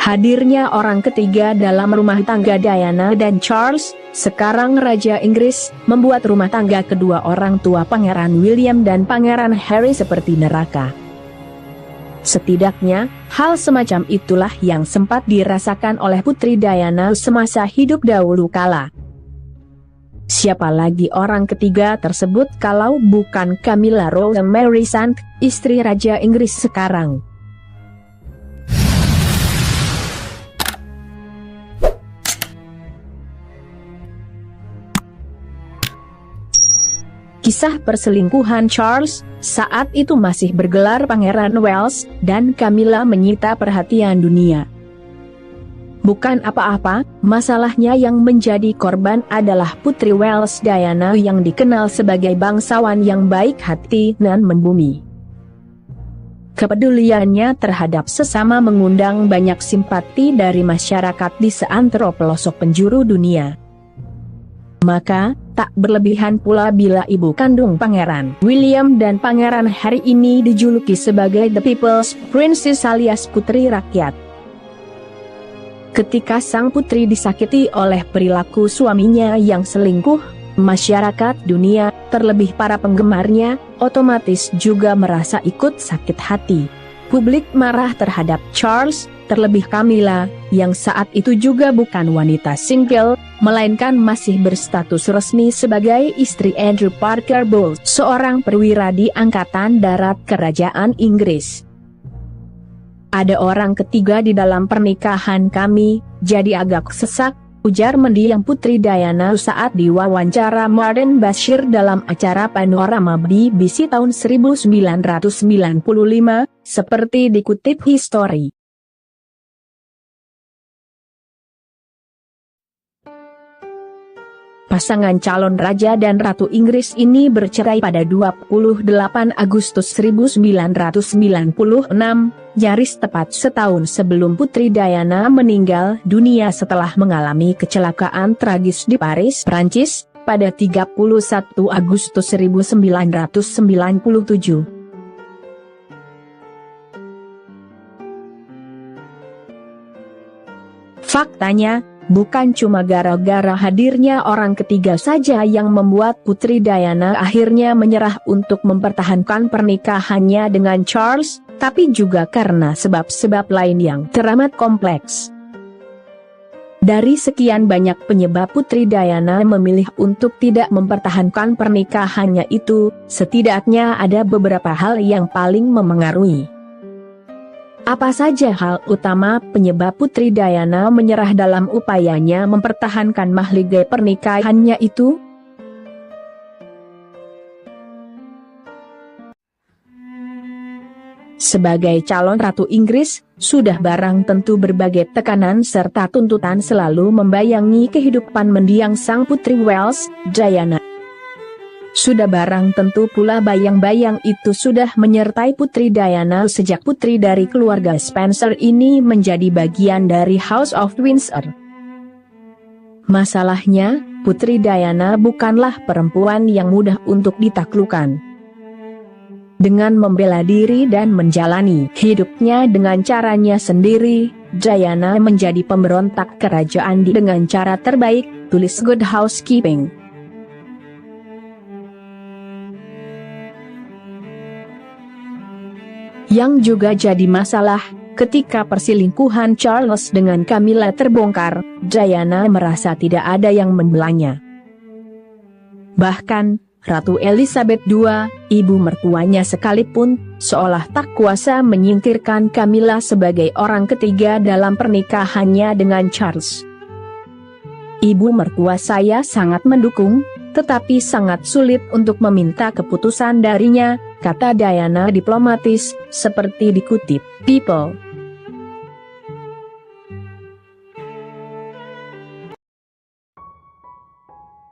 Hadirnya orang ketiga dalam rumah tangga Diana dan Charles, sekarang Raja Inggris, membuat rumah tangga kedua orang tua Pangeran William dan Pangeran Harry seperti neraka. Setidaknya, hal semacam itulah yang sempat dirasakan oleh Putri Diana semasa hidup dahulu kala. Siapa lagi orang ketiga tersebut kalau bukan Camilla Rosemary Sant, istri Raja Inggris sekarang. Kisah perselingkuhan Charles, saat itu masih bergelar Pangeran Wales, dan Camilla menyita perhatian dunia. Bukan apa-apa, masalahnya yang menjadi korban adalah Putri Wales Diana yang dikenal sebagai bangsawan yang baik hati dan membumi. Kepeduliannya terhadap sesama mengundang banyak simpati dari masyarakat di seantero pelosok penjuru dunia. Maka, tak berlebihan pula bila ibu kandung Pangeran William dan Pangeran Harry ini dijuluki sebagai The People's Princess alias Putri Rakyat. Ketika sang putri disakiti oleh perilaku suaminya yang selingkuh, masyarakat dunia, terlebih para penggemarnya, otomatis juga merasa ikut sakit hati. Publik marah terhadap Charles, terlebih Camilla, yang saat itu juga bukan wanita single, melainkan masih berstatus resmi sebagai istri Andrew Parker Bowles, seorang perwira di Angkatan Darat Kerajaan Inggris. Ada orang ketiga di dalam pernikahan kami, jadi agak sesak, ujar mendiam Putri Diana saat diwawancara Martin Bashir dalam acara Panorama BBC tahun 1995, seperti dikutip History. Pasangan calon Raja dan Ratu Inggris ini bercerai pada 28 Agustus 1996, nyaris tepat setahun sebelum Putri Diana meninggal dunia setelah mengalami kecelakaan tragis di Paris, Prancis, pada 31 Agustus 1997. Faktanya, bukan cuma gara-gara hadirnya orang ketiga saja yang membuat Putri Diana akhirnya menyerah untuk mempertahankan pernikahannya dengan Charles, tapi juga karena sebab-sebab lain yang teramat kompleks. Dari sekian banyak penyebab Putri Diana memilih untuk tidak mempertahankan pernikahannya itu, setidaknya ada beberapa hal yang paling memengaruhi. Apa saja hal utama penyebab Putri Diana menyerah dalam upayanya mempertahankan mahligai pernikahannya itu? Sebagai calon Ratu Inggris, sudah barang tentu berbagai tekanan serta tuntutan selalu membayangi kehidupan mendiang sang Putri Wales, Diana. Sudah barang tentu pula bayang-bayang itu sudah menyertai Putri Diana sejak putri dari keluarga Spencer ini menjadi bagian dari House of Windsor. Masalahnya, Putri Diana bukanlah perempuan yang mudah untuk ditaklukkan. Dengan membela diri dan menjalani hidupnya dengan caranya sendiri, Diana menjadi pemberontak kerajaan dengan cara terbaik, tulis Good Housekeeping. Yang juga jadi masalah, ketika perselingkuhan Charles dengan Camilla terbongkar, Diana merasa tidak ada yang membelanya. Bahkan, Ratu Elizabeth II, ibu mertuanya sekalipun, seolah tak kuasa menyingkirkan Camilla sebagai orang ketiga dalam pernikahannya dengan Charles. Ibu mertua saya sangat mendukung, tetapi sangat sulit untuk meminta keputusan darinya, kata Diana diplomatis, seperti dikutip People.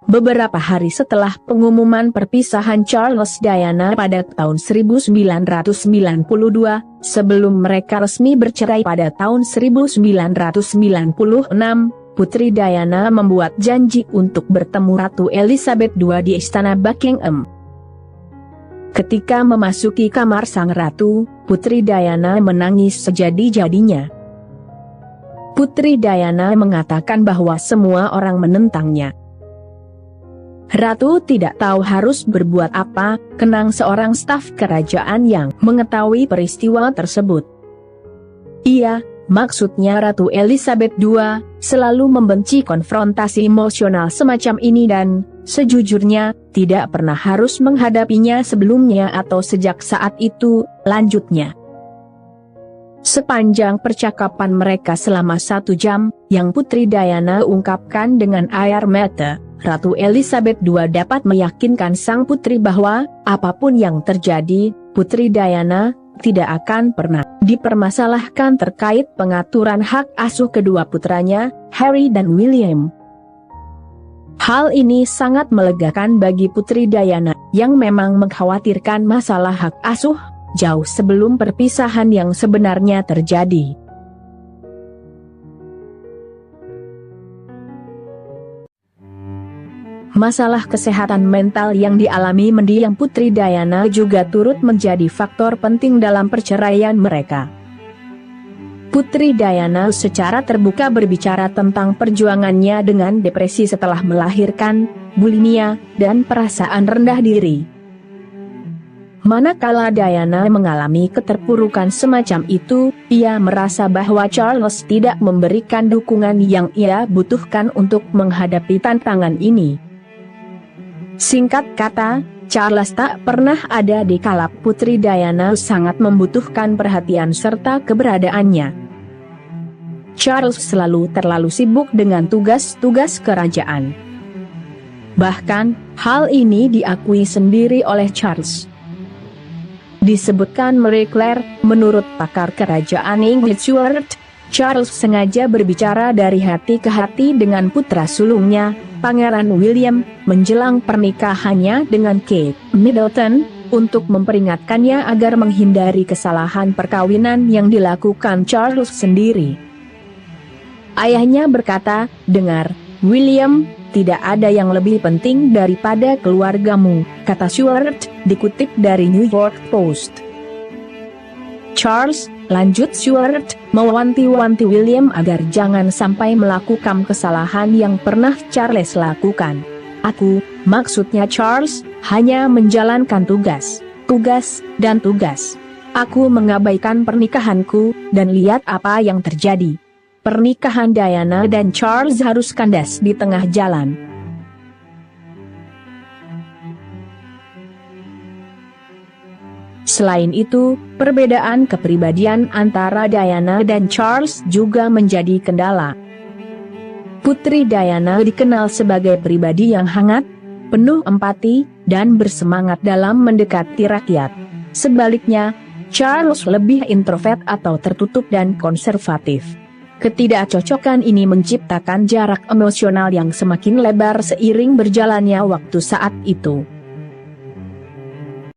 Beberapa hari setelah pengumuman perpisahan Charles Diana pada tahun 1992, sebelum mereka resmi bercerai pada tahun 1996, Putri Diana membuat janji untuk bertemu Ratu Elizabeth II di Istana Buckingham. Ketika memasuki kamar sang ratu, Putri Diana menangis sejadi-jadinya. Putri Diana mengatakan bahwa semua orang menentangnya. Ratu tidak tahu harus berbuat apa, kenang seorang staf kerajaan yang mengetahui peristiwa tersebut. Iya, maksudnya Ratu Elizabeth II selalu membenci konfrontasi emosional semacam ini dan, sejujurnya, tidak pernah harus menghadapinya sebelumnya atau sejak saat itu, lanjutnya. Sepanjang percakapan mereka selama 1 jam, yang Putri Diana ungkapkan dengan air mata, Ratu Elizabeth II dapat meyakinkan sang putri bahwa, apapun yang terjadi, Putri Diana tidak akan pernah dipermasalahkan terkait pengaturan hak asuh kedua putranya, Harry dan William. Hal ini sangat melegakan bagi Putri Diana, yang memang mengkhawatirkan masalah hak asuh, jauh sebelum perpisahan yang sebenarnya terjadi. Masalah kesehatan mental yang dialami mendiang Putri Diana juga turut menjadi faktor penting dalam perceraian mereka. Putri Diana secara terbuka berbicara tentang perjuangannya dengan depresi setelah melahirkan, bulimia, dan perasaan rendah diri. Manakala Diana mengalami keterpurukan semacam itu, ia merasa bahwa Charles tidak memberikan dukungan yang ia butuhkan untuk menghadapi tantangan ini. Singkat kata, Charles tak pernah ada di kala Putri Diana sangat membutuhkan perhatian serta keberadaannya. Charles selalu terlalu sibuk dengan tugas-tugas kerajaan. Bahkan, hal ini diakui sendiri oleh Charles. Disebutkan Marie Claire, menurut pakar kerajaan Inggris Stuart, Charles sengaja berbicara dari hati ke hati dengan putra sulungnya, Pangeran William, menjelang pernikahannya dengan Kate Middleton, untuk memperingatkannya agar menghindari kesalahan perkawinan yang dilakukan Charles sendiri. Ayahnya berkata, "Dengar, William, tidak ada yang lebih penting daripada keluargamu," kata Stuart, dikutip dari New York Post. Charles, lanjut Stuart, mewanti-wanti William agar jangan sampai melakukan kesalahan yang pernah Charles lakukan. "Aku, maksudnya Charles, hanya menjalankan tugas, dan tugas. Aku mengabaikan pernikahanku, dan lihat apa yang terjadi. Pernikahan Diana dan Charles harus kandas di tengah jalan." Selain itu, perbedaan kepribadian antara Diana dan Charles juga menjadi kendala. Putri Diana dikenal sebagai pribadi yang hangat, penuh empati, dan bersemangat dalam mendekati rakyat. Sebaliknya, Charles lebih introvert atau tertutup dan konservatif. Ketidakcocokan ini menciptakan jarak emosional yang semakin lebar seiring berjalannya waktu saat itu.